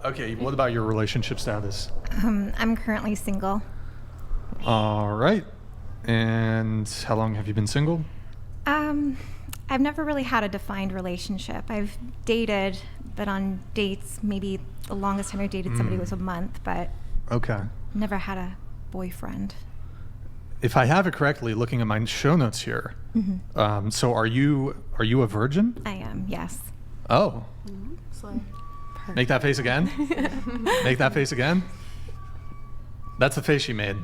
Okay, what about your relationship status? I'm currently single. All right. And how long have you been single? I've never really had a defined relationship. I've dated, but on dates, maybe the longest time I dated somebody was a month, but Okay. never had a boyfriend. If I have it correctly, looking at my show notes here, so are you a virgin? I am, yes. Oh, So, make that face again. Make that face again. That's the face she made.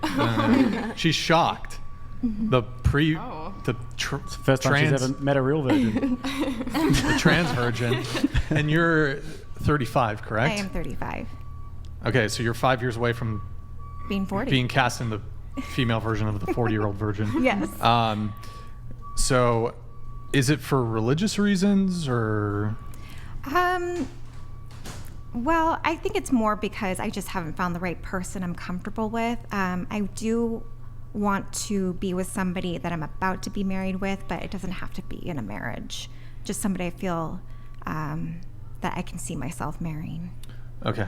She's shocked. The First time she's ever met a real virgin. the trans virgin, and you're 35, correct? I am 35. Okay, so you're 5 years away from Being 40. being cast in the female version of the 40-year-old virgin. Yes. So, is it for religious reasons or? Well, I think it's more because I just haven't found the right person I'm comfortable with. I do want to be with somebody that I'm about to be married with, but it doesn't have to be in a marriage. Just somebody I feel that I can see myself marrying. Okay.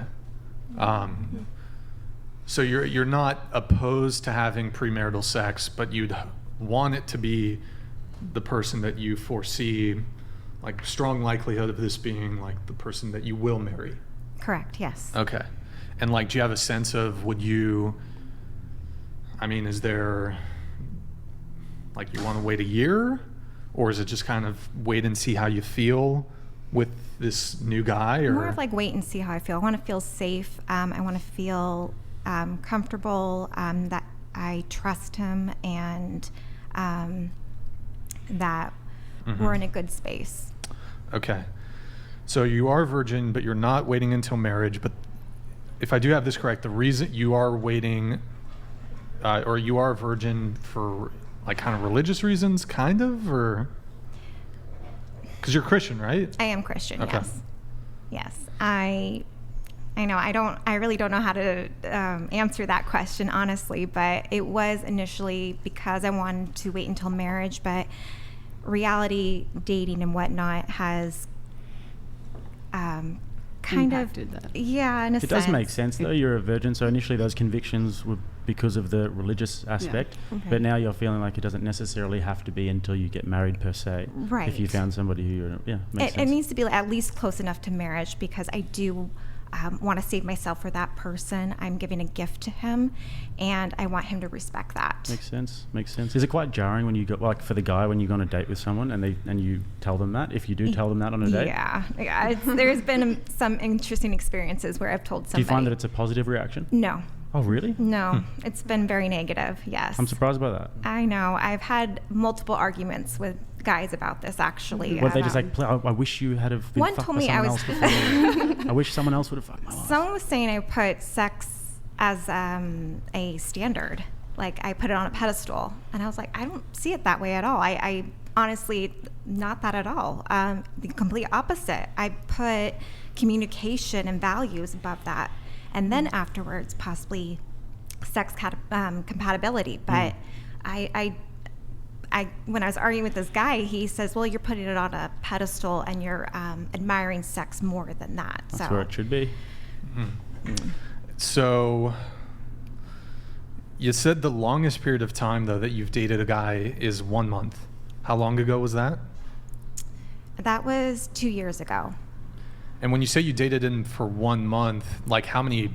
So you're not opposed to having premarital sex, but you'd want it to be the person that you foresee, like strong likelihood of this being like the person that you will marry. Correct, yes. Okay. And like, do you have a sense of, is there, like, you want to wait a year? Or is it just kind of wait and see how you feel with this new guy? Or More of like wait and see how I feel. I want to feel safe. I want to feel comfortable, that I trust him, and that we're in a good space. Okay. So you are a virgin, but you're not waiting until marriage. But if I do have this correct, the reason you are waiting, or you are a virgin for like kind of religious reasons, kind of, or because you're Christian, right? I am Christian, Okay. yes. Yes. I know I really don't know how to answer that question, honestly, but it was initially because I wanted to wait until marriage, but reality dating and whatnot has kind Impacted of that. Yeah, in a It sense. does make sense though. You're a virgin, so initially those convictions were because of the religious aspect, Okay. but now you're feeling like it doesn't necessarily have to be until you get married per se. Right. If you found somebody who, makes It sense. needs to be at least close enough to marriage, because I do want to save myself for that person. I'm giving a gift to him, and I want him to respect that. Makes sense. Makes sense. Is it quite jarring when you go, like for the guy, when you go on a date with someone and you tell them that? If you do tell them that on a date, Yeah. There's been some interesting experiences where I've told do somebody. you find that it's a positive reaction? No, Oh, really? no, it's been very negative. Yes. I'm surprised by that. I know. I've had multiple arguments with guys about this, actually. What they just like? I wish you had have been One fucked told by me I someone was- else before. I wish someone else would have fucked my wife. Someone was saying I put sex as a standard. Like, I put it on a pedestal. And I was like, I don't see it that way at all. I honestly, not that at all. The complete opposite. I put communication and values above that. And then afterwards, possibly sex compatibility. But I when I was arguing with this guy, he says, well, you're putting it on a pedestal and you're admiring sex more than that. That's where it should be. So you said the longest period of time though that you've dated a guy is 1 month. How long ago was that? That was 2 years ago. And when you say you dated him for 1 month, like how many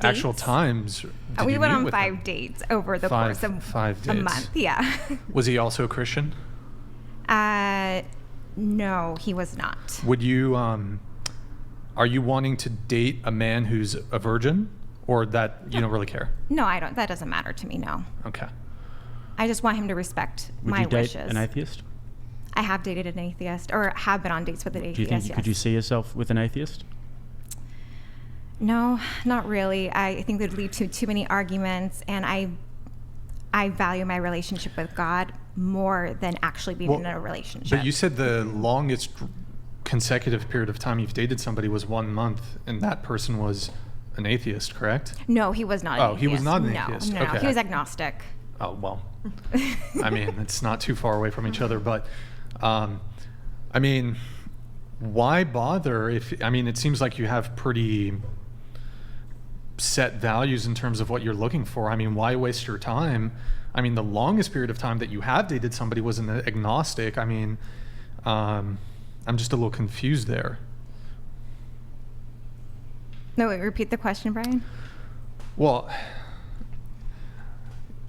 actual Dates? times did We you went meet on with 5 him? dates over the Five- course of 5 a dates. month. Yeah. Was he also a Christian? No, he was not. Would you are you wanting to date a man who's a virgin, or that you don't really care? No, I don't. That doesn't matter to me. No, Okay. I just want him to respect Would my you date wishes. an atheist? I have dated an atheist, or have been on dates with an atheist. Do you think yes. could you see yourself with an atheist? No, not really. I think it would lead to too many arguments, and I value my relationship with God more than actually being in a relationship. But you said the longest consecutive period of time you've dated somebody was 1 month, and that person was an atheist, correct? No, he was not. An Oh, he was atheist. not an No, atheist. No, Okay. he was agnostic. Oh, well, I mean, it's not too far away from each other, but I mean, why bother if, I mean, it seems like you have pretty set values in terms of what you're looking for. I mean, why waste your time? I mean, the longest period of time that you have dated somebody was an agnostic. I mean, I'm just a little confused there. No, wait, repeat the question, Brian. Well,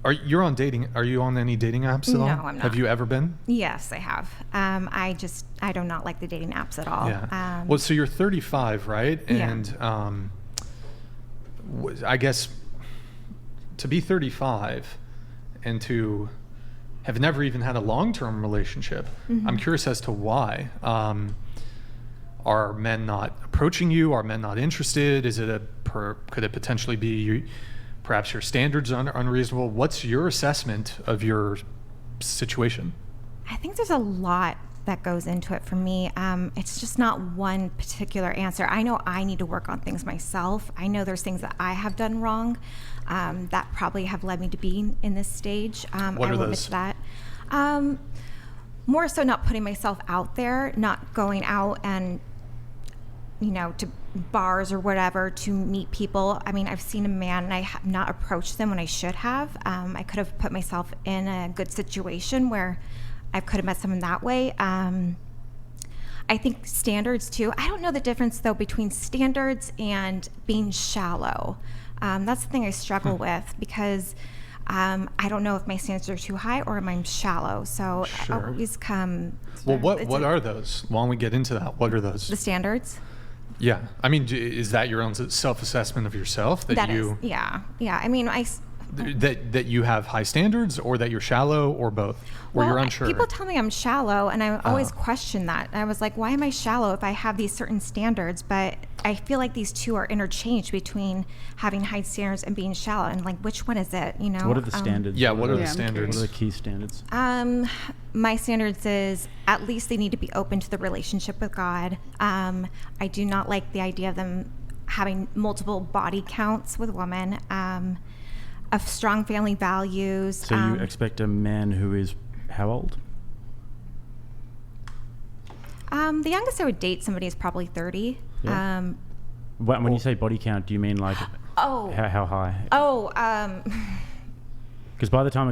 are you on any dating apps at all? No, I'm not. Have you ever been? Yes, I have. I do not like the dating apps at all. Yeah. Well, so you're 35, right? Yeah. And I guess to be 35 and to have never even had a long-term relationship, I'm curious as to why. Are men not approaching you? Are men not interested? Could it potentially be perhaps your standards are unreasonable? What's your assessment of your situation? I think there's a lot that goes into it for me. It's just not one particular answer. I know I need to work on things myself. I know there's things that I have done wrong that probably have led me to being in this stage. What are I will admit those? to that. More so not putting myself out there, not going out and to bars or whatever to meet people. I mean, I've seen a man and I have not approached them when I should have. I could have put myself in a good situation where I could have met someone that way. I think standards too. I don't know the difference though between standards and being shallow. That's the thing I struggle with because I don't know if my standards are too high or am I shallow. So Sure. I always come. Well, what are those? Why don't we get into that? What are those? The standards? Yeah. I mean, is that your own self-assessment of yourself That is, yeah. I mean, that you have high standards, or that you're shallow, or both, or you're unsure? People tell me I'm shallow, and I always question that. I was like, why am I shallow if I have these certain standards? But I feel like these two are interchanged between having high standards and being shallow. And like, which one is it? What are the standards? Yeah, what are the I'm standards? What are the key standards? My standards is at least they need to be open to the relationship with God. I do not like the idea of them having multiple body counts with women. Of strong family values. So you expect a man who is how old? The youngest I would date somebody is probably 30. Yeah. When you say body count, do you mean like Oh. how high? Oh, Because by the time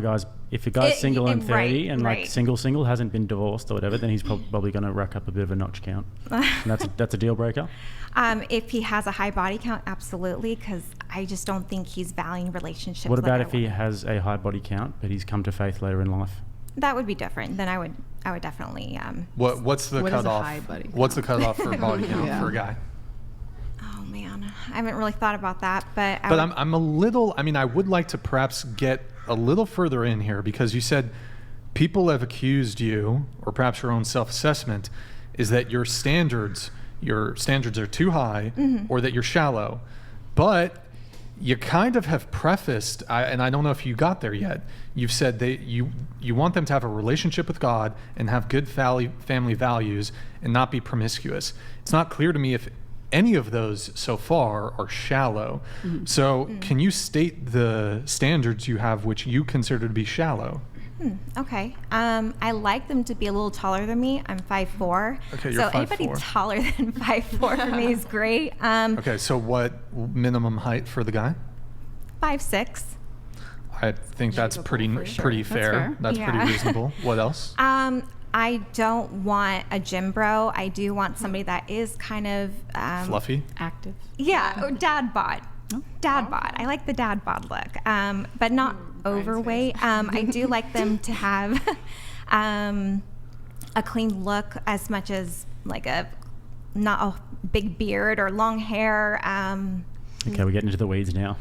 if a guy's single and 30 and like right. single hasn't been divorced or whatever, then he's probably going to rack up a bit of a notch count. And that's a deal breaker. if he has a high body count, absolutely, because I just don't think he's valuing relationships. What about like if he has a high body count but he's come to faith later in life? That would be different. Then I would definitely. What's the What is a cutoff? high body What's the count? cutoff for body count Yeah. for a guy? Oh man, I haven't really thought about that, but. But I'm a little. I mean, I would like to perhaps get a little further in here, because you said people have accused you, or perhaps your own self-assessment, is that your standards are too high, or that you're shallow. But you kind of have prefaced, and I don't know if you got there yet. You've said that you want them to have a relationship with God and have good family values and not be promiscuous. It's not clear to me if any of those so far are shallow. So can you state the standards you have which you consider to be shallow? Okay. I like them to be a little taller than me. I'm 5'4". Okay, you're so anybody 5'4". taller than 5'4" for me is great. Okay, so what minimum height for the guy? 5'6". I think that's pretty for sure. pretty That's fair. fair. That's Yeah. pretty reasonable. What else? I don't want a gym bro. I do want somebody that is kind of Fluffy? Active. Yeah, or dad bod. Dad bod. I like the dad bod look, but not overweight. I do like them to have a clean look, as much as like not a big beard or long hair. Okay, we're getting into the weeds now.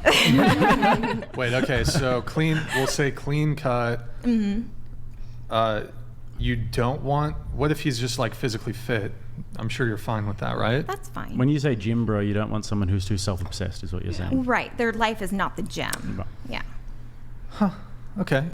Wait, okay, so we'll say clean cut. You don't want, what if he's just like physically fit? I'm sure you're fine with that, right? That's fine. When you say gym bro, you don't want someone who's too self-obsessed, is what you're saying. Right, their life is not the gym. Right. Yeah. Huh, okay.